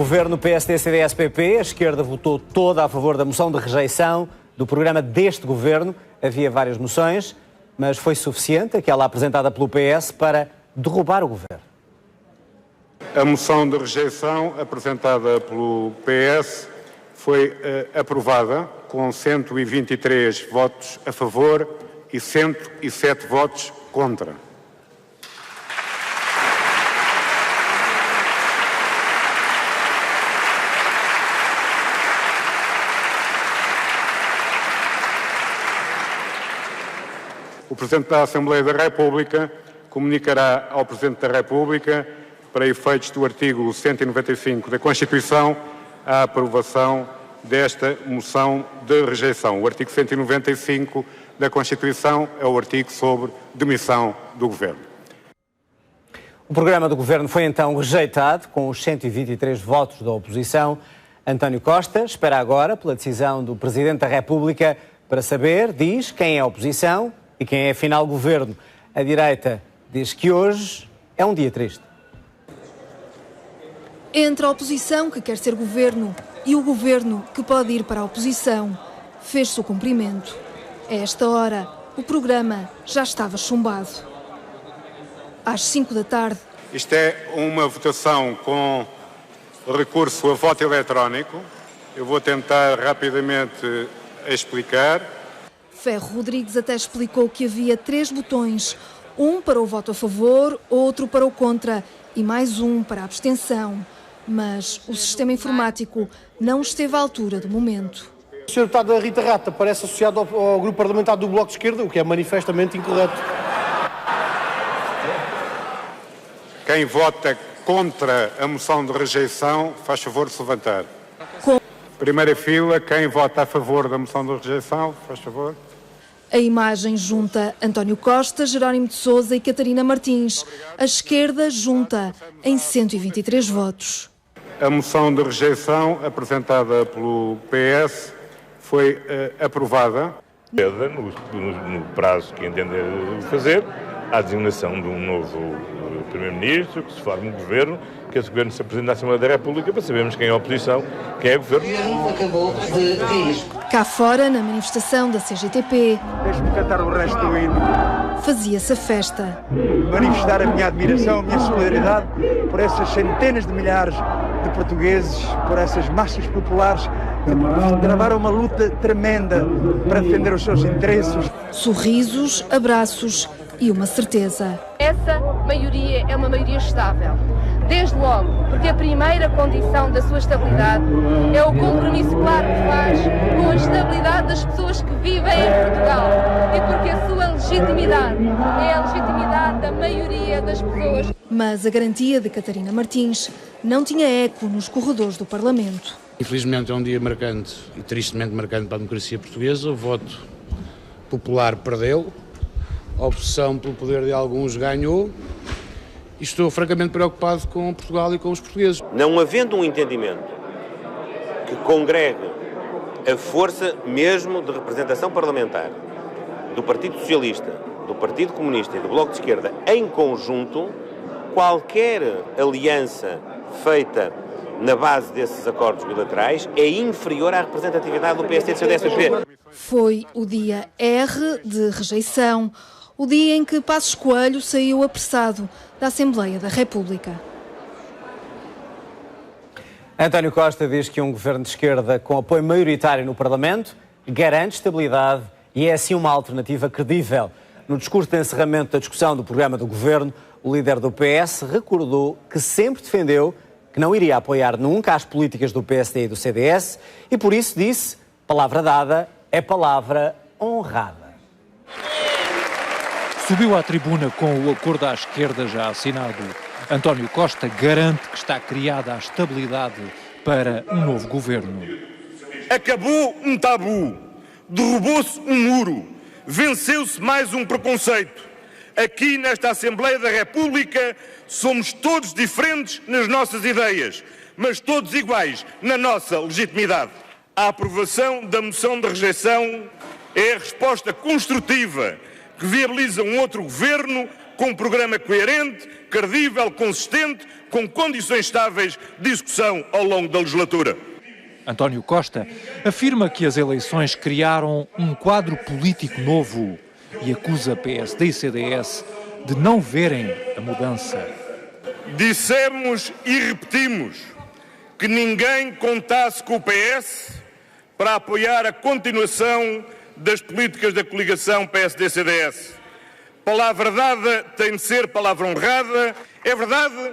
governo PSD-CDS-PP, a esquerda votou toda a favor da moção de rejeição do programa deste governo. Havia várias moções, mas foi suficiente aquela apresentada pelo PS para derrubar o governo. A moção de rejeição apresentada pelo PS foi aprovada com 123 votos a favor e 107 votos contra. O Presidente da Assembleia da República comunicará ao Presidente da República, para efeitos do artigo 195 da Constituição, a aprovação desta moção de rejeição. O artigo 195 da Constituição é o artigo sobre demissão do Governo. O programa do Governo foi então rejeitado, com os 123 votos da oposição. António Costa espera agora pela decisão do Presidente da República para saber, diz, quem é a oposição e quem é afinal Governo. A direita diz que hoje é um dia triste. Entre a oposição que quer ser governo e o governo que pode ir para a oposição, fez-se o cumprimento. A esta hora, o programa já estava chumbado. Às 5 da tarde... Isto é uma votação com recurso a voto eletrónico. Eu vou tentar rapidamente explicar. Ferro Rodrigues até explicou que havia 3 botões, um para o voto a favor, outro para o contra e mais um para a abstenção. Mas o sistema informático não esteve à altura do momento. O Sr. Deputado Rita Rata parece associado ao grupo parlamentar do Bloco de Esquerda, o que é manifestamente incorreto. Quem vota contra a moção de rejeição, faz favor de se levantar. Primeira fila, quem vota a favor da moção de rejeição, faz favor. A imagem junta António Costa, Jerónimo de Sousa e Catarina Martins. A esquerda junta em 123 votos. A moção de rejeição apresentada pelo PS foi aprovada. No prazo que entender fazer, a designação de um novo Primeiro-Ministro, que se forme um governo, que esse governo se apresente à Assembleia da República para sabermos quem é a oposição, quem é o governo. Acabou de cair. Cá fora, na manifestação da CGTP, deixe-me cantar o resto do hino. Fazia-se a festa. Manifestar a minha admiração, a minha solidariedade por essas centenas de milhares de portugueses, por essas massas populares que travaram uma luta tremenda para defender os seus interesses. Sorrisos, abraços e uma certeza. Essa maioria é uma maioria estável. Desde logo, porque a primeira condição da sua estabilidade é o compromisso claro que faz com a estabilidade das pessoas que vivem em Portugal e porque a sua legitimidade é a legitimidade da maioria das pessoas. Mas a garantia de Catarina Martins não tinha eco nos corredores do Parlamento. Infelizmente é um dia marcante e tristemente marcante para a democracia portuguesa. O voto popular perdeu, a oposição pelo poder de alguns ganhou. E estou francamente preocupado com Portugal e com os portugueses. Não havendo um entendimento que congregue a força mesmo de representação parlamentar do Partido Socialista, do Partido Comunista e do Bloco de Esquerda em conjunto, qualquer aliança feita na base desses acordos bilaterais é inferior à representatividade do PSD e do CDS-PP. Foi o dia R de rejeição, o dia em que Passos Coelho saiu apressado da Assembleia da República. António Costa diz que um governo de esquerda com apoio maioritário no Parlamento garante estabilidade e é assim uma alternativa credível. No discurso de encerramento da discussão do programa do governo, o líder do PS recordou que sempre defendeu que não iria apoiar nunca as políticas do PSD e do CDS e por isso disse, palavra dada é palavra honrada. Subiu à tribuna com o acordo à esquerda já assinado. António Costa garante que está criada a estabilidade para um novo governo. Acabou um tabu, derrubou-se um muro, venceu-se mais um preconceito. Aqui nesta Assembleia da República somos todos diferentes nas nossas ideias, mas todos iguais na nossa legitimidade. A aprovação da moção de rejeição é a resposta construtiva que viabiliza um outro governo com um programa coerente, credível, consistente, com condições estáveis de execução ao longo da legislatura. António Costa afirma que as eleições criaram um quadro político novo e acusa PSD e CDS de não verem a mudança. Dissemos e repetimos que ninguém contasse com o PS para apoiar a continuação das políticas da coligação PSD-CDS. Palavra dada tem de ser palavra honrada. É verdade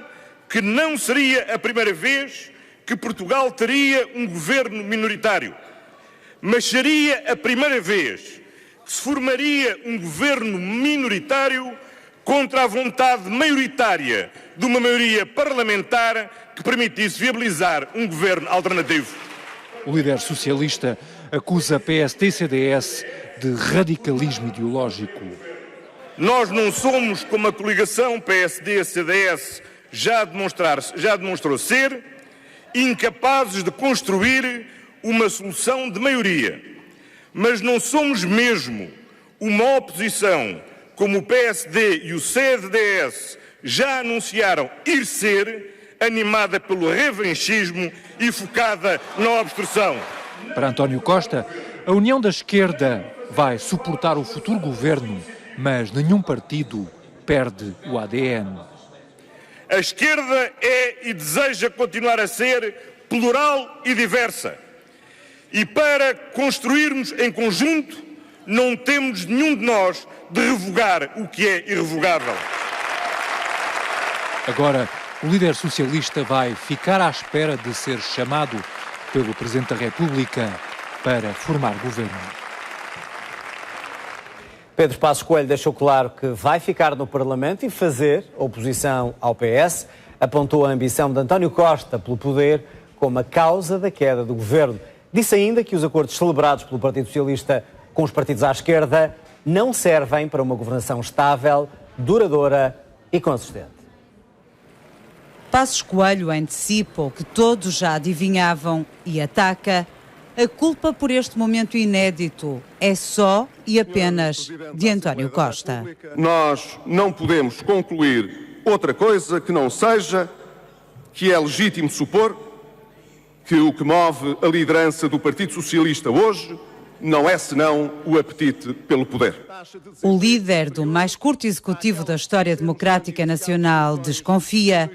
que não seria a primeira vez que Portugal teria um governo minoritário, mas seria a primeira vez que se formaria um governo minoritário contra a vontade maioritária de uma maioria parlamentar que permitisse viabilizar um governo alternativo. O líder socialista acusa PSD e CDS de radicalismo ideológico. Nós não somos como a coligação PSD-CDS já demonstrou ser, incapazes de construir uma solução de maioria. Mas não somos mesmo uma oposição como o PSD e o CDS já anunciaram ir ser, animada pelo revanchismo e focada na obstrução. Para António Costa, a União da Esquerda vai suportar o futuro governo, mas nenhum partido perde o ADN. A esquerda é e deseja continuar a ser plural e diversa. E para construirmos em conjunto, não temos nenhum de nós de revogar o que é irrevogável. Agora, o líder socialista vai ficar à espera de ser chamado pelo Presidente da República para formar governo. Pedro Passos Coelho deixou claro que vai ficar no Parlamento e fazer oposição ao PS. Apontou a ambição de António Costa pelo poder como a causa da queda do governo. Disse ainda que os acordos celebrados pelo Partido Socialista com os partidos à esquerda não servem para uma governação estável, duradoura e consistente. Passos Coelho antecipa o que todos já adivinhavam e ataca. A culpa por este momento inédito é só e apenas de António Costa. Nós não podemos concluir outra coisa que não seja que é legítimo supor que o que move a liderança do Partido Socialista hoje não é senão o apetite pelo poder. O líder do mais curto executivo da história democrática nacional desconfia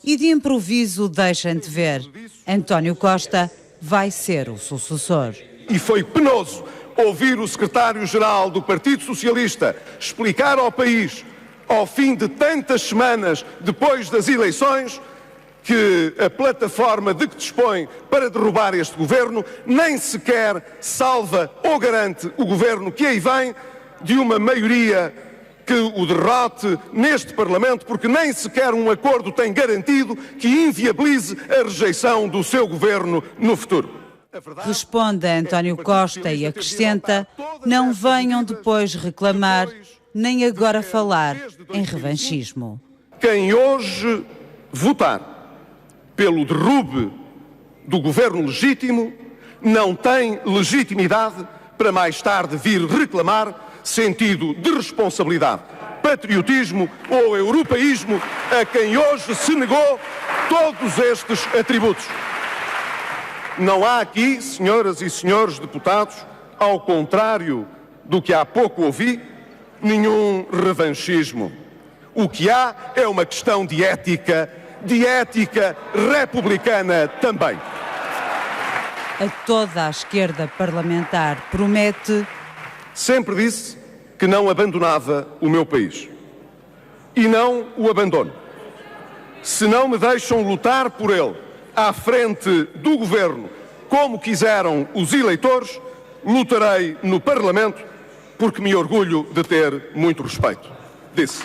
e de improviso deixa antever. António Costa vai ser o sucessor. E foi penoso ouvir o secretário-geral do Partido Socialista explicar ao país, ao fim de tantas semanas depois das eleições, que a plataforma de que dispõe para derrubar este governo nem sequer salva ou garante o governo que aí vem de uma maioria que o derrote neste Parlamento, porque nem sequer um acordo tem garantido que inviabilize a rejeição do seu governo no futuro. Responde a António Costa e acrescenta: não venham depois reclamar, nem agora falar em revanchismo. Quem hoje votar pelo derrube do governo legítimo não tem legitimidade para mais tarde vir reclamar sentido de responsabilidade, patriotismo ou europeísmo a quem hoje se negou todos estes atributos. Não há aqui, senhoras e senhores deputados, ao contrário do que há pouco ouvi, nenhum revanchismo. O que há é uma questão de ética republicana também. A toda a esquerda parlamentar promete: sempre disse que não abandonava o meu país. E não o abandono. Se não me deixam lutar por ele à frente do governo, como quiseram os eleitores, lutarei no Parlamento, porque me orgulho de ter muito respeito. Disse.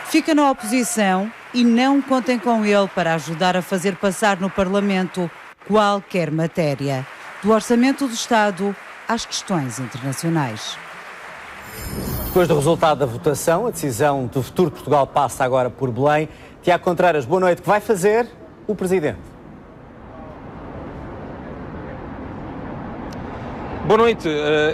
Fica na oposição e não contem com ele para ajudar a fazer passar no Parlamento qualquer matéria, do Orçamento do Estado às questões internacionais. Depois do resultado da votação, a decisão do futuro de Portugal passa agora por Belém. Tiago Contreiras, boa noite. O que vai fazer o Presidente? Boa noite.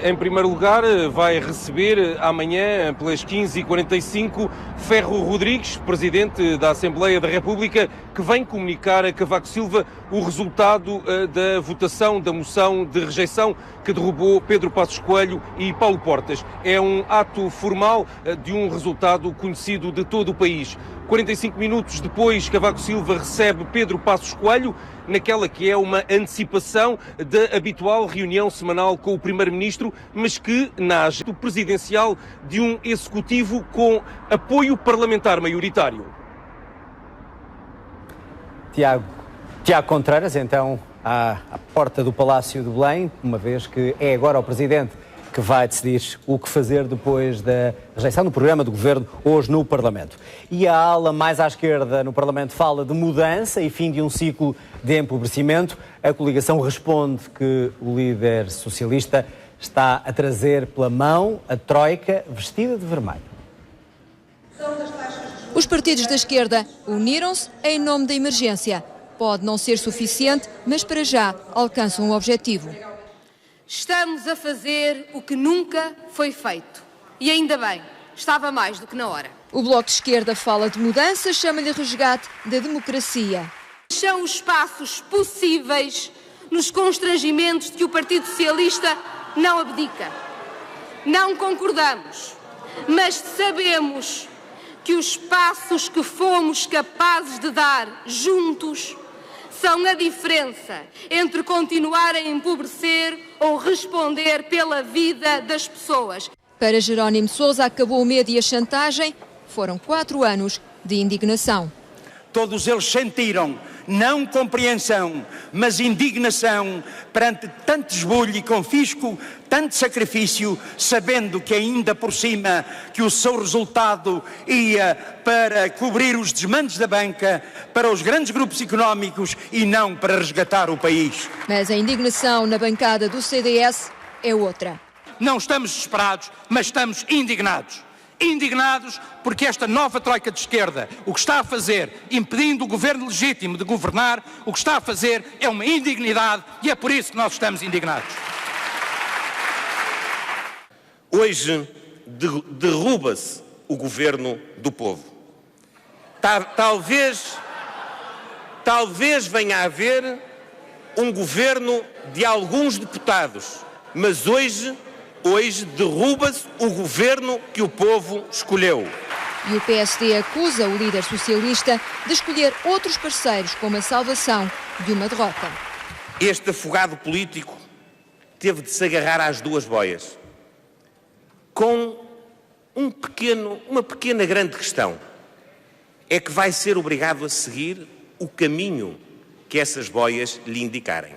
Em primeiro lugar, vai receber amanhã, pelas 15h45, Ferro Rodrigues, Presidente da Assembleia da República, que vem comunicar a Cavaco Silva o resultado da votação da moção de rejeição que derrubou Pedro Passos Coelho e Paulo Portas. É um ato formal de um resultado conhecido de todo o país. 45 minutos depois, Cavaco Silva recebe Pedro Passos Coelho naquela que é uma antecipação da habitual reunião semanal com o Primeiro-Ministro, mas que nasce do presidencial de um executivo com apoio parlamentar maioritário. Tiago Contreiras, então, à porta do Palácio de Belém, uma vez que é agora o Presidente que vai decidir o que fazer depois da rejeição do programa do Governo hoje no Parlamento. E a ala mais à esquerda no Parlamento fala de mudança e fim de um ciclo de empobrecimento. A coligação responde que o líder socialista está a trazer pela mão a Troika vestida de vermelho. Os partidos da esquerda uniram-se em nome da emergência. Pode não ser suficiente, mas para já alcançam um objetivo. Estamos a fazer o que nunca foi feito. E ainda bem, estava mais do que na hora. O Bloco de Esquerda fala de mudança, chama-lhe resgate da democracia. São os passos possíveis nos constrangimentos de que o Partido Socialista não abdica. Não concordamos, mas sabemos que os passos que fomos capazes de dar juntos são a diferença entre continuar a empobrecer ou responder pela vida das pessoas. Para Jerónimo Sousa acabou o medo e a chantagem. Foram 4 anos de indignação. Todos eles sentiram não compreensão, mas indignação perante tanto esbulho e confisco, tanto sacrifício, sabendo que ainda por cima que o seu resultado ia para cobrir os desmandos da banca, para os grandes grupos económicos e não para resgatar o país. Mas a indignação na bancada do CDS é outra. Não estamos desesperados, mas estamos indignados. Indignados porque esta nova troika de esquerda o que está a fazer, impedindo o governo legítimo de governar, o que está a fazer é uma indignidade e é por isso que nós estamos indignados. Hoje derruba-se o governo do povo. Talvez venha a haver um governo de alguns deputados, mas hoje derruba-se o governo que o povo escolheu. E o PSD acusa o líder socialista de escolher outros parceiros como a salvação de uma derrota. Este afogado político teve de se agarrar às duas boias, com uma pequena grande questão. É que vai ser obrigado a seguir o caminho que essas boias lhe indicarem.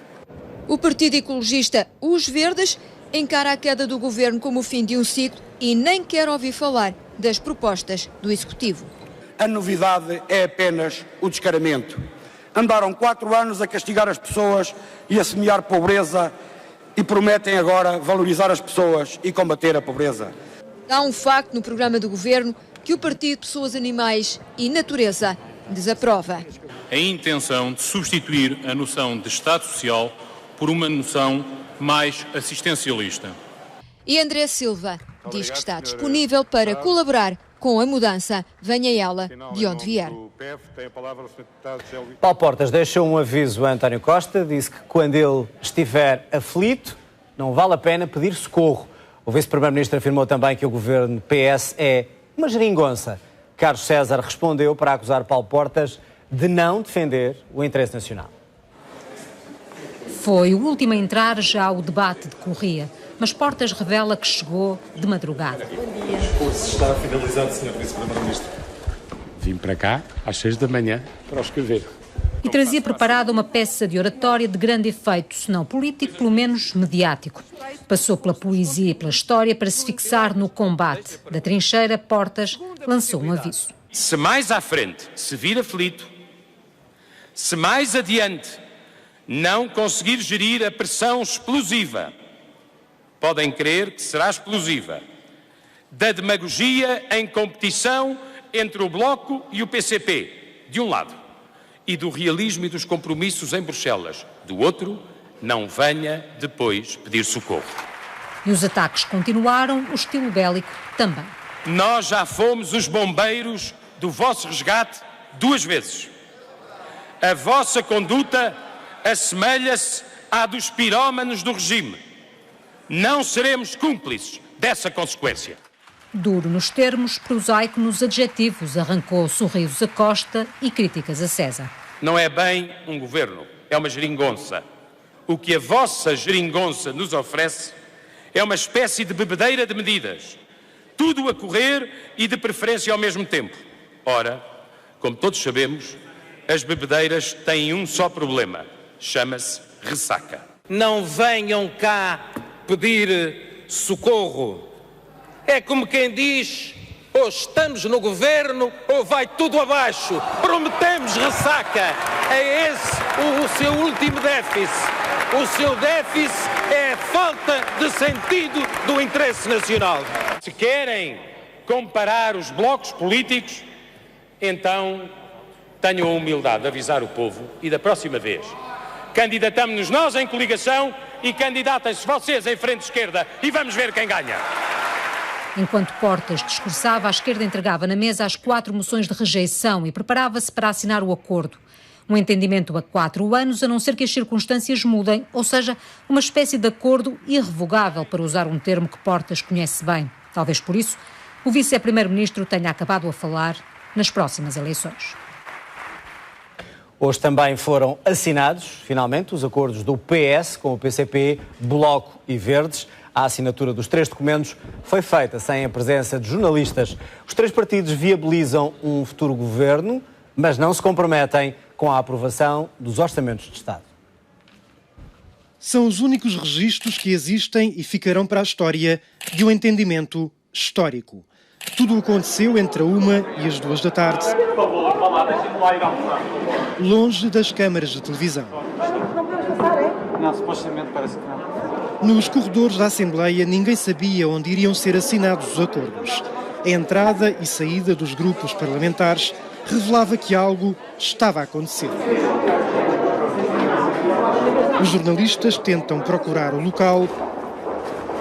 O Partido Ecologista, os Verdes, encara a queda do governo como o fim de um ciclo e nem quer ouvir falar das propostas do Executivo. A novidade é apenas o descaramento. Andaram 4 anos a castigar as pessoas e a semear pobreza e prometem agora valorizar as pessoas e combater a pobreza. Há um facto no programa do governo que o Partido Pessoas, Animais e Natureza desaprova. A intenção de substituir a noção de Estado Social por uma noção mais assistencialista. E André Silva diz que está disponível para colaborar com a mudança, venha ela de onde vier. Paulo Portas deixou um aviso a António Costa, disse que quando ele estiver aflito, não vale a pena pedir socorro. O vice-primeiro-ministro afirmou também que o governo PS é uma geringonça. Carlos César respondeu para acusar Paulo Portas de não defender o interesse nacional. Foi o último a entrar, já o debate decorria, mas Portas revela que chegou de madrugada. O curso está finalizado, Sr. Vice-Primeiro-Ministro. Vim para cá às 6 da manhã para o escrever. E trazia preparada uma peça de oratória de grande efeito, se não político, pelo menos mediático. Passou pela poesia e pela história para se fixar no combate. Da trincheira, Portas lançou um aviso. Se mais à frente se vir aflito, se mais adiante não conseguir gerir a pressão explosiva, podem crer que será explosiva, da demagogia em competição entre o Bloco e o PCP, de um lado, e do realismo e dos compromissos em Bruxelas, do outro, não venha depois pedir socorro. E os ataques continuaram, o estilo bélico também. Nós já fomos os bombeiros do vosso resgate 2 vezes. A vossa conduta assemelha-se à dos pirómanos do regime. Não seremos cúmplices dessa consequência. Duro nos termos, prosaico nos adjetivos, arrancou sorrisos a Costa e críticas a César. Não é bem um governo, é uma geringonça. O que a vossa geringonça nos oferece é uma espécie de bebedeira de medidas. Tudo a correr e de preferência ao mesmo tempo. Ora, como todos sabemos, as bebedeiras têm um só problema. Chama-se ressaca. Não venham cá pedir socorro. É como quem diz, ou estamos no governo ou vai tudo abaixo. Prometemos ressaca. É esse o seu último déficit. O seu déficit é a falta de sentido do interesse nacional. Se querem comparar os blocos políticos, então tenham a humildade de avisar o povo e da próxima vez candidatamos-nos nós em coligação e candidatem-se vocês em frente esquerda e vamos ver quem ganha. Enquanto Portas discursava, a esquerda entregava na mesa as 4 moções de rejeição e preparava-se para assinar o acordo. Um entendimento a 4 anos, a não ser que as circunstâncias mudem, ou seja, uma espécie de acordo irrevogável, para usar um termo que Portas conhece bem. Talvez por isso o vice-primeiro-ministro tenha acabado a falar nas próximas eleições. Hoje também foram assinados, finalmente, os acordos do PS com o PCP, Bloco e Verdes. A assinatura dos 3 documentos foi feita sem a presença de jornalistas. Os 3 partidos viabilizam um futuro governo, mas não se comprometem com a aprovação dos orçamentos de Estado. São os únicos registros que existem e ficarão para a história de um entendimento histórico. Tudo aconteceu entre a 1 e as 2 da tarde, longe das câmaras de televisão. Não, supostamente parece que não. Nos corredores da Assembleia, ninguém sabia onde iriam ser assinados os acordos. A entrada e saída dos grupos parlamentares revelava que algo estava a acontecer. Os jornalistas tentam procurar o local.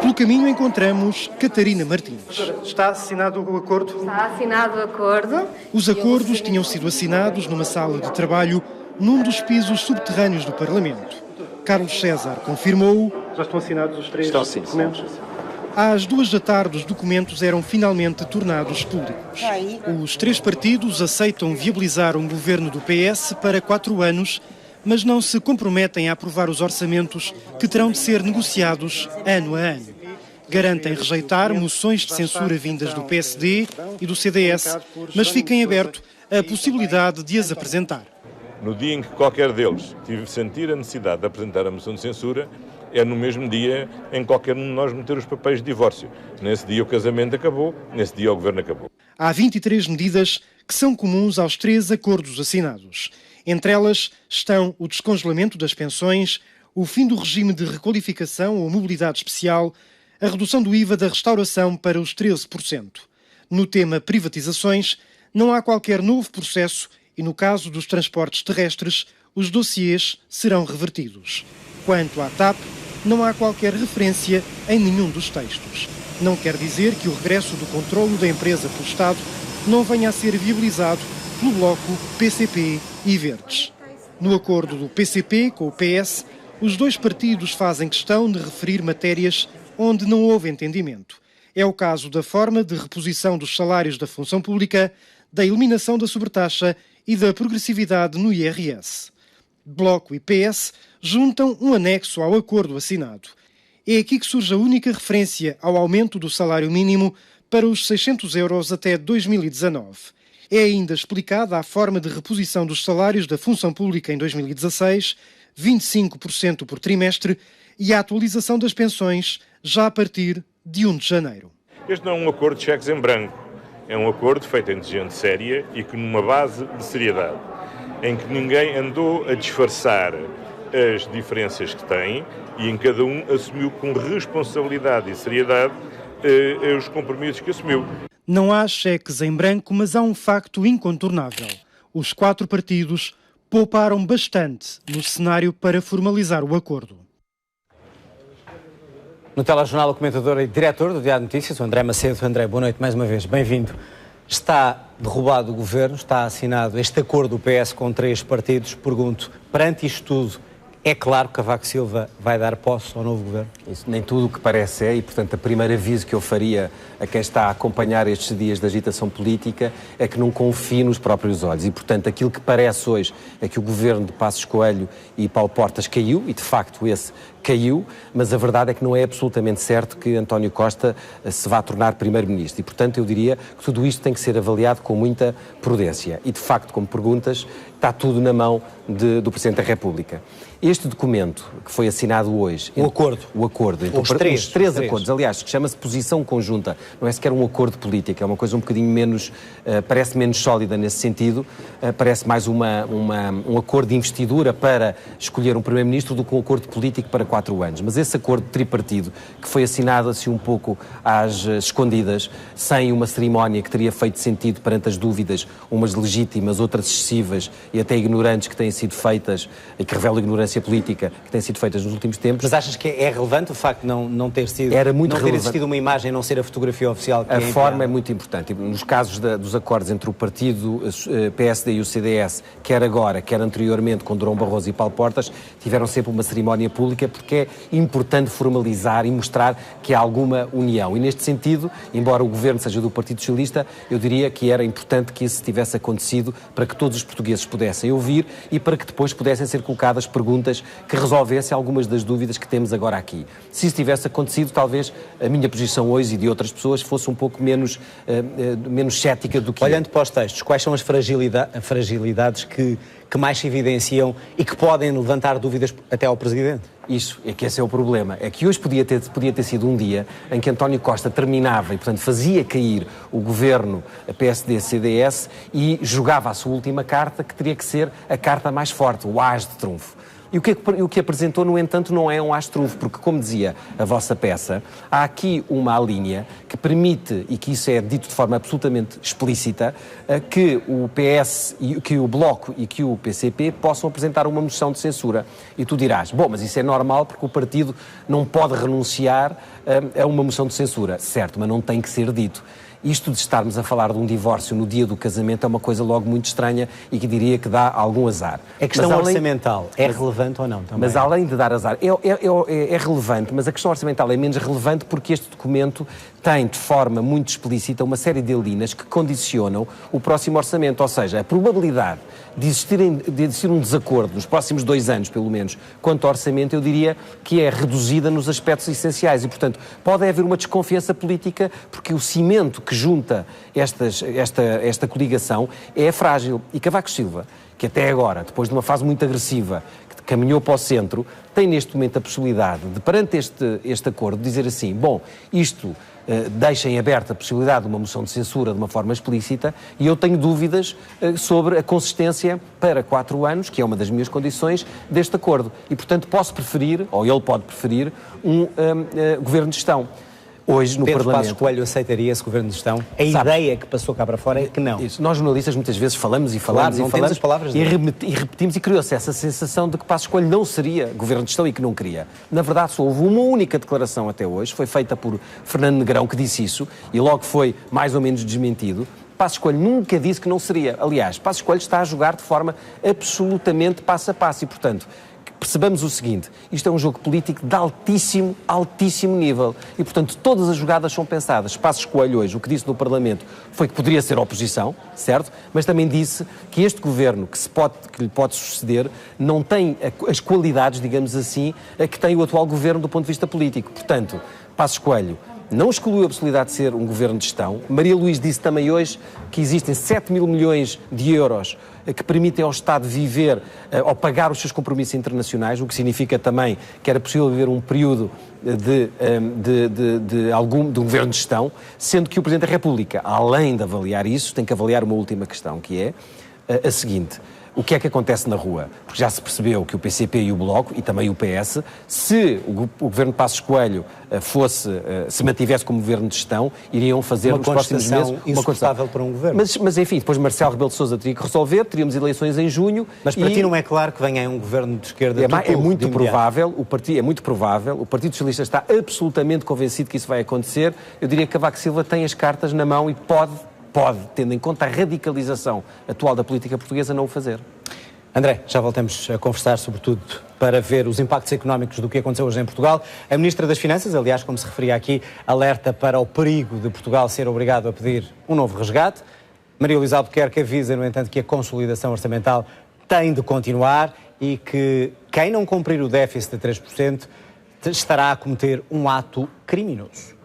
Pelo caminho encontramos Catarina Martins. Está assinado o acordo? Está assinado o acordo. Os acordos tinham sido assinados numa sala de trabalho num dos pisos subterrâneos do Parlamento. Carlos César confirmou. Já estão assinados os 3 documentos? Às 2 da tarde, os documentos eram finalmente tornados públicos. Os 3 partidos aceitam viabilizar um governo do PS para 4 anos, mas não se comprometem a aprovar os orçamentos que terão de ser negociados ano a ano. Garantem rejeitar moções de censura vindas do PSD e do CDS, mas fiquem aberto a possibilidade de as apresentar. No dia em que qualquer deles sentir a necessidade de apresentar a moção de censura, é no mesmo dia em qualquer um de nós meter os papéis de divórcio. Nesse dia o casamento acabou, nesse dia o governo acabou. Há 23 medidas que são comuns aos 3 acordos assinados. Entre elas estão o descongelamento das pensões, o fim do regime de requalificação ou mobilidade especial, a redução do IVA da restauração para os 13%. No tema privatizações, não há qualquer novo processo e, no caso dos transportes terrestres, os dossiês serão revertidos. Quanto à TAP, não há qualquer referência em nenhum dos textos. Não quer dizer que o regresso do controlo da empresa pelo Estado não venha a ser viabilizado pelo Bloco, PCP e Verdes. No acordo do PCP com o PS, os 2 partidos fazem questão de referir matérias onde não houve entendimento. É o caso da forma de reposição dos salários da função pública, da eliminação da sobretaxa e da progressividade no IRS. Bloco e PS juntam um anexo ao acordo assinado. É aqui que surge a única referência ao aumento do salário mínimo para os 600 euros até 2019. É ainda explicada a forma de reposição dos salários da função pública em 2016, 25% por trimestre, e a atualização das pensões já a partir de 1 de janeiro. Este não é um acordo de cheques em branco. É um acordo feito entre gente séria e que numa base de seriedade, em que ninguém andou a disfarçar as diferenças que tem e em cada um assumiu com responsabilidade e seriedade os compromissos que assumiu. Não há cheques em branco, mas há um facto incontornável. Os 4 partidos pouparam bastante no cenário para formalizar o acordo. No telejornal, o comentador e diretor do Diário de Notícias, o André Macedo. André, boa noite mais uma vez, bem-vindo. Está derrubado o governo, está assinado este acordo do PS com 3 partidos. Pergunto, perante isto tudo, é claro que Cavaco Silva vai dar posse ao novo governo? Isso nem tudo o que parece é, e portanto o primeiro aviso que eu faria a quem está a acompanhar estes dias de agitação política é que não confie nos próprios olhos e portanto aquilo que parece hoje é que o governo de Passos Coelho e Paulo Portas caiu, e de facto esse caiu, mas a verdade é que não é absolutamente certo que António Costa se vá tornar primeiro-ministro e portanto eu diria que tudo isto tem que ser avaliado com muita prudência e de facto, como perguntas, está tudo na mão do Presidente da República. Este documento que foi assinado hoje... O acordo. Então, os três acordos, aliás, que chama-se posição conjunta, não é sequer um acordo político, é uma coisa um bocadinho menos, parece menos sólida nesse sentido, parece mais um acordo de investidura para escolher um primeiro-ministro do que um acordo político para 4 anos. Mas esse acordo tripartido, que foi assinado assim um pouco às escondidas, sem uma cerimónia que teria feito sentido perante as dúvidas, umas legítimas, outras excessivas e até ignorantes que têm sido feitas, e que revelam ignorância política, que têm sido feitas nos últimos tempos. Mas achas que é relevante o facto de não ter sido... Era muito relevante. Não ter existido uma imagem, não ser a fotografia oficial que a forma é muito importante. Nos casos dos acordos entre o partido PSD e o CDS, quer agora, quer anteriormente, com Durão Barroso e Paulo Portas, tiveram sempre uma cerimónia pública porque é importante formalizar e mostrar que há alguma união. E neste sentido, embora o governo seja do Partido Socialista, eu diria que era importante que isso tivesse acontecido para que todos os portugueses pudessem ouvir e para que depois pudessem ser colocadas perguntas que resolvessem algumas das dúvidas que temos agora aqui. Se isso tivesse acontecido, talvez a minha posição hoje e de outras pessoas fosse um pouco menos cética do que... Olhando para os textos, quais são as fragilidades que mais se evidenciam e que podem levantar dúvidas até ao Presidente? Isso, é que esse é o problema. É que hoje podia ter sido um dia em que António Costa terminava e, portanto, fazia cair o governo PSD-CDS e jogava a sua última carta, que teria que ser a carta mais forte, o as de trunfo. E o que apresentou, no entanto, não é um as-trunfo, porque, como dizia a vossa peça, há aqui uma linha que permite, e que isso é dito de forma absolutamente explícita, que o PS, que o Bloco e que o PCP possam apresentar uma moção de censura. E tu dirás, bom, mas isso é normal porque o partido não pode renunciar a uma moção de censura. Certo, mas não tem que ser dito. Isto de estarmos a falar de um divórcio no dia do casamento é uma coisa logo muito estranha e que diria que dá algum azar. A questão orçamental é relevante ou não? Também? Mas além de dar azar, é relevante, mas a questão orçamental é menos relevante porque este documento tem de forma muito explícita uma série de linhas que condicionam o próximo orçamento, ou seja, a probabilidade de existir um desacordo nos próximos 2 anos, pelo menos, quanto ao orçamento, eu diria que é reduzida nos aspectos essenciais e, portanto, pode haver uma desconfiança política porque o cimento que junta esta coligação é frágil. E Cavaco Silva, que até agora, depois de uma fase muito agressiva, que caminhou para o centro, tem neste momento a possibilidade de, perante este acordo, dizer assim, bom, isto deixa em aberta a possibilidade de uma moção de censura de uma forma explícita e eu tenho dúvidas sobre a consistência para 4 anos, que é uma das minhas condições, deste acordo. E, portanto, posso preferir, ou ele pode preferir, um governo de gestão. Hoje, no Pedro Parlamento... Passos Coelho aceitaria esse governo de gestão? A ideia que passou cá para fora é que não. Isso. Nós, jornalistas, muitas vezes falamos e temos as palavras e repetimos e criou-se essa sensação de que Passos Coelho não seria governo de gestão e que não queria. Na verdade, só houve uma única declaração até hoje, foi feita por Fernando Negrão, que disse isso, e logo foi mais ou menos desmentido. Passos Coelho nunca disse que não seria. Aliás, Passos Coelho está a jogar de forma absolutamente passo a passo e, portanto... Percebamos o seguinte, isto é um jogo político de altíssimo, altíssimo nível e, portanto, todas as jogadas são pensadas. Passos Coelho hoje, o que disse no Parlamento foi que poderia ser oposição, certo? Mas também disse que este governo que lhe pode suceder não tem as qualidades, digamos assim, que tem o atual governo do ponto de vista político. Portanto, Passos Coelho não excluiu a possibilidade de ser um governo de gestão. Maria Luís disse também hoje que existem 7 mil milhões de euros que permitem ao Estado viver ou pagar os seus compromissos internacionais, o que significa também que era possível viver um período de um governo de gestão, sendo que o Presidente da República, além de avaliar isso, tem que avaliar uma última questão, que é a seguinte. O que é que acontece na rua? Porque já se percebeu que o PCP e o Bloco, e também o PS, se o governo de Passos Coelho se mantivesse como governo de gestão, iriam fazer nos próximos meses uma insuportável para um governo. Mas enfim, depois Marcelo Rebelo de Sousa teria que resolver, teríamos eleições em junho. Mas para ti não é claro que venha um governo de esquerda? É muito provável, o Partido Socialista está absolutamente convencido que isso vai acontecer. Eu diria que Cavaco Silva tem as cartas na mão e pode, tendo em conta a radicalização atual da política portuguesa, não o fazer. André, já voltamos a conversar, sobretudo para ver os impactos económicos do que aconteceu hoje em Portugal. A Ministra das Finanças, aliás, como se referia aqui, alerta para o perigo de Portugal ser obrigado a pedir um novo resgate. Maria Luísa Albuquerque avisa, no entanto, que a consolidação orçamental tem de continuar e que quem não cumprir o déficit de 3% estará a cometer um ato criminoso.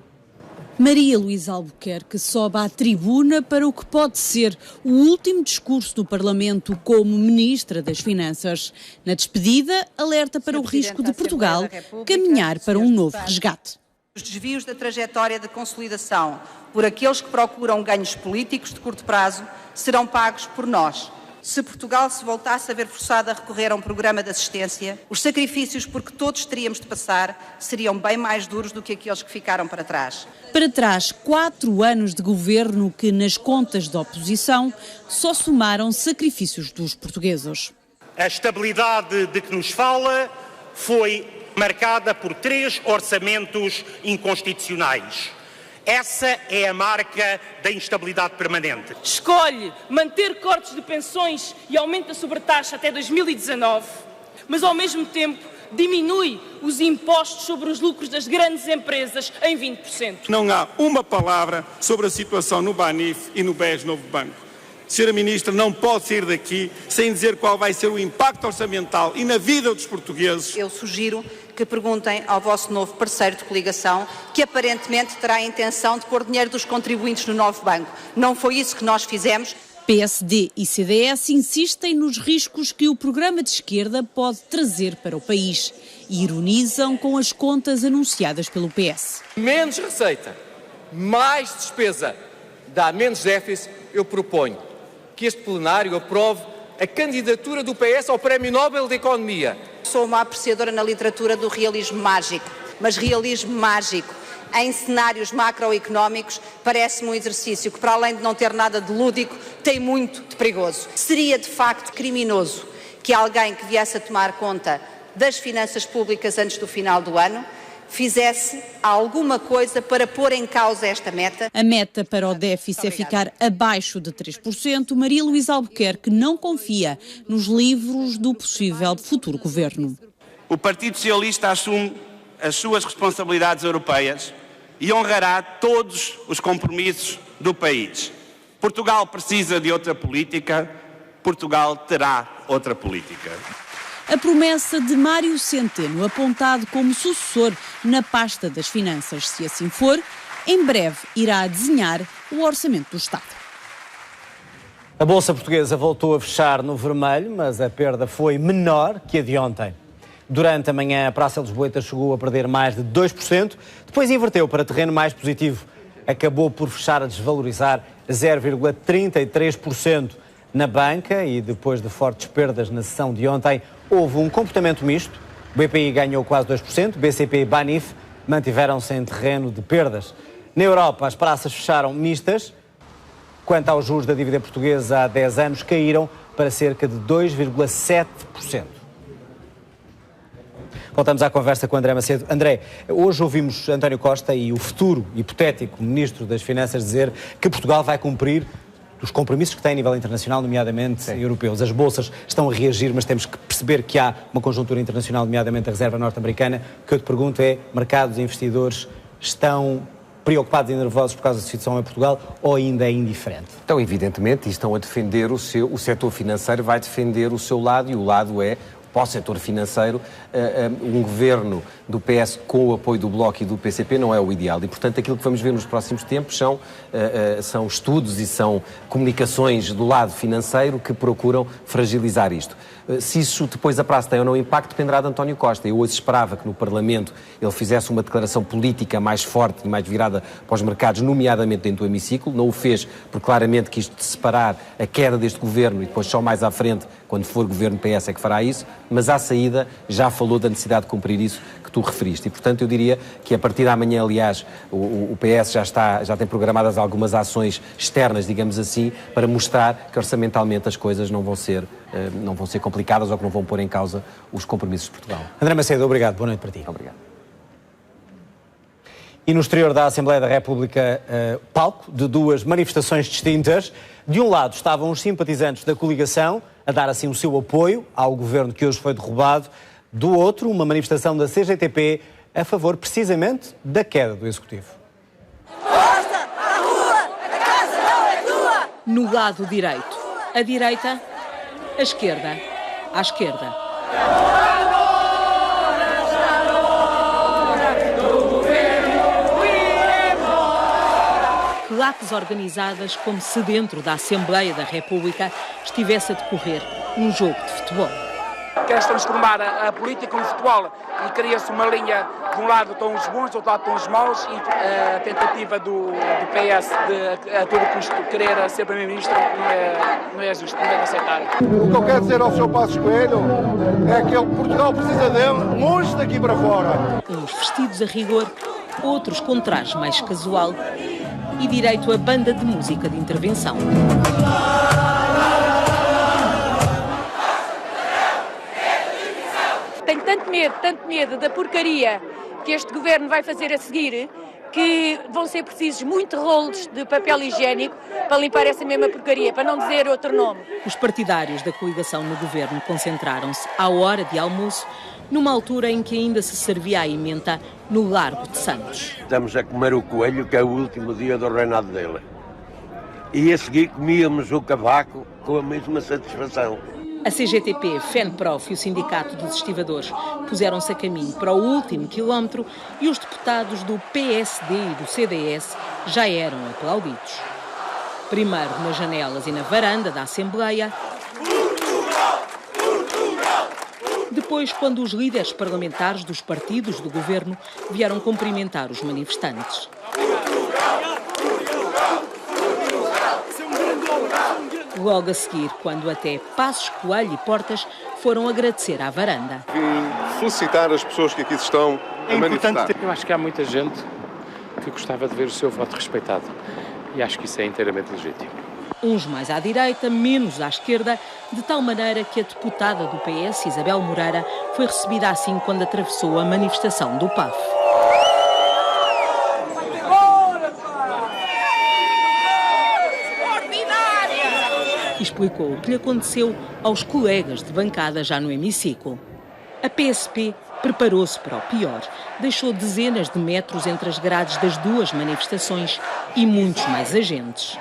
Maria Luísa Albuquerque sobe à tribuna para o que pode ser o último discurso do Parlamento como Ministra das Finanças. Na despedida, alerta para o risco de Portugal caminhar para um novo resgate. Os desvios da trajetória de consolidação por aqueles que procuram ganhos políticos de curto prazo serão pagos por nós. Se Portugal se voltasse a ver forçado a recorrer a um programa de assistência, os sacrifícios por que todos teríamos de passar seriam bem mais duros do que aqueles que ficaram para trás. Para trás, 4 anos de governo que, nas contas da oposição, só somaram sacrifícios dos portugueses. A estabilidade de que nos fala foi marcada por 3 orçamentos inconstitucionais. Essa é a marca da instabilidade permanente. Escolhe manter cortes de pensões e aumento da sobretaxa até 2019, mas ao mesmo tempo diminui os impostos sobre os lucros das grandes empresas em 20%. Não há uma palavra sobre a situação no Banif e no BES Novo Banco. Senhora Ministra, não pode sair daqui sem dizer qual vai ser o impacto orçamental e na vida dos portugueses. Eu sugiro que perguntem ao vosso novo parceiro de coligação, que aparentemente terá a intenção de pôr dinheiro dos contribuintes no novo banco. Não foi isso que nós fizemos. PSD e CDS insistem nos riscos que o programa de esquerda pode trazer para o país e ironizam com as contas anunciadas pelo PS. Menos receita, mais despesa, dá menos déficit. Eu proponho que este plenário aprove a candidatura do PS ao Prémio Nobel de Economia. Sou uma apreciadora na literatura do realismo mágico, mas realismo mágico em cenários macroeconómicos parece-me um exercício que, para além de não ter nada de lúdico, tem muito de perigoso. Seria de facto criminoso que alguém que viesse a tomar conta das finanças públicas antes do final do ano fizesse alguma coisa para pôr em causa esta meta. A meta para o déficit é ficar abaixo de 3%. Maria Luísa Albuquerque não confia nos livros do possível futuro governo. O Partido Socialista assume as suas responsabilidades europeias e honrará todos os compromissos do país. Portugal precisa de outra política, Portugal terá outra política. A promessa de Mário Centeno, apontado como sucessor na pasta das finanças, se assim for, em breve irá desenhar o orçamento do Estado. A Bolsa Portuguesa voltou a fechar no vermelho, mas a perda foi menor que a de ontem. Durante a manhã, a Praça Lisboeta chegou a perder mais de 2%, depois inverteu para terreno mais positivo. Acabou por fechar a desvalorizar 0,33%. Na banca, e depois de fortes perdas na sessão de ontem, houve um comportamento misto. O BPI ganhou quase 2%, BCP e Banif mantiveram-se em terreno de perdas. Na Europa, as praças fecharam mistas. Quanto aos juros da dívida portuguesa há 10 anos, caíram para cerca de 2,7%. Voltamos à conversa com André Macedo. André, hoje ouvimos António Costa e o futuro hipotético Ministro das Finanças dizer que Portugal vai cumprir os compromissos que tem a nível internacional, nomeadamente europeus. As bolsas estão a reagir, mas temos que perceber que há uma conjuntura internacional, nomeadamente a reserva norte-americana. O que eu te pergunto é, mercados e investidores estão preocupados e nervosos por causa da situação em Portugal ou ainda é indiferente? Então, evidentemente, estão a defender o setor financeiro vai defender o seu lado e o lado é, para o setor financeiro, um governo do PS com o apoio do Bloco e do PCP não é o ideal. E, portanto, aquilo que vamos ver nos próximos tempos são estudos e são comunicações do lado financeiro que procuram fragilizar isto. Se isso depois a prazo tem ou não impacto dependerá de António Costa. Eu hoje esperava que no Parlamento ele fizesse uma declaração política mais forte e mais virada para os mercados, nomeadamente dentro do hemiciclo. Não o fez porque claramente quis separar a queda deste governo e depois só mais à frente, quando for governo PS, é que fará isso, mas à saída já falou da necessidade de cumprir isso que tu referiste. E, portanto, eu diria que a partir de amanhã, aliás, o PS já tem programadas algumas ações externas, digamos assim, para mostrar que orçamentalmente as coisas não vão ser complicadas ou que não vão pôr em causa os compromissos de Portugal. André Macedo, obrigado. Boa noite para ti. Obrigado. E no exterior da Assembleia da República, palco de duas manifestações distintas. De um lado estavam os simpatizantes da coligação a dar assim o seu apoio ao governo que hoje foi derrubado. Do outro, uma manifestação da CGTP a favor precisamente da queda do Executivo. Força, à rua, a casa não é tua! No lado direito, a direita, a esquerda, à esquerda. Claques organizadas como se dentro da Assembleia da República estivesse a decorrer um jogo de futebol. Quer-se transformar a política no futebol e cria-se uma linha, de um lado estão os bons, do outro lado estão os maus, e a tentativa do PS de a todo custo querer ser Primeiro-Ministro não é justo, não deve aceitar. O que eu quero dizer ao Sr. Passos Coelho é que Portugal precisa dele longe daqui para fora. Uns vestidos a rigor, outros com traje mais casual e direito a banda de música de intervenção. Tenho tanto medo da porcaria que este governo vai fazer a seguir, que vão ser precisos muitos rolos de papel higiênico para limpar essa mesma porcaria, para não dizer outro nome. Os partidários da coligação no governo concentraram-se à hora de almoço, numa altura em que ainda se servia a emenda no Largo de Santos. Estamos a comer o coelho, que é o último dia do reinado dele. E a seguir comíamos o cavaco com a mesma satisfação. A CGTP, FENPROF e o Sindicato dos Estivadores puseram-se a caminho para o último quilómetro e os deputados do PSD e do CDS já eram aplaudidos. Primeiro nas janelas e na varanda da Assembleia. Depois, quando os líderes parlamentares dos partidos do governo vieram cumprimentar os manifestantes. Logo a seguir, quando até Passos Coelho e Portas foram agradecer à varanda. Vim felicitar as pessoas que aqui estão a manifestar. Eu acho que há muita gente que gostava de ver o seu voto respeitado. E acho que isso é inteiramente legítimo. Uns mais à direita, menos à esquerda, de tal maneira que a deputada do PS, Isabel Moreira, foi recebida assim quando atravessou a manifestação do PAF. Explicou o que lhe aconteceu aos colegas de bancada já no hemiciclo. A PSP preparou-se para o pior. Deixou dezenas de metros entre as grades das duas manifestações e muitos mais agentes.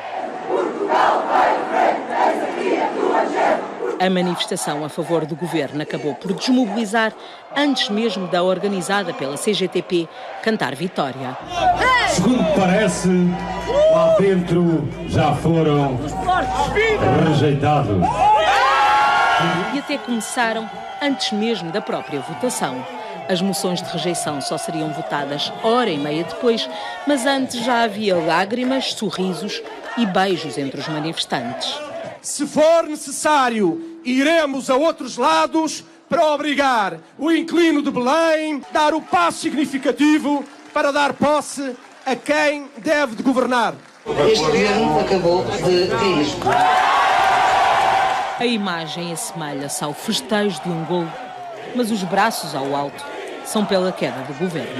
A manifestação a favor do governo acabou por desmobilizar antes mesmo da organizada pela CGTP cantar vitória. Segundo parece, lá dentro já foram rejeitados. E até começaram antes mesmo da própria votação. As moções de rejeição só seriam votadas hora e meia depois, mas antes já havia lágrimas, sorrisos e beijos entre os manifestantes. Se for necessário, iremos a outros lados para obrigar o inquilino de Belém a dar o passo significativo para dar posse a quem deve de governar. Este governo acabou de cair. A imagem assemelha-se ao festejo de um golo, mas os braços ao alto são pela queda do governo.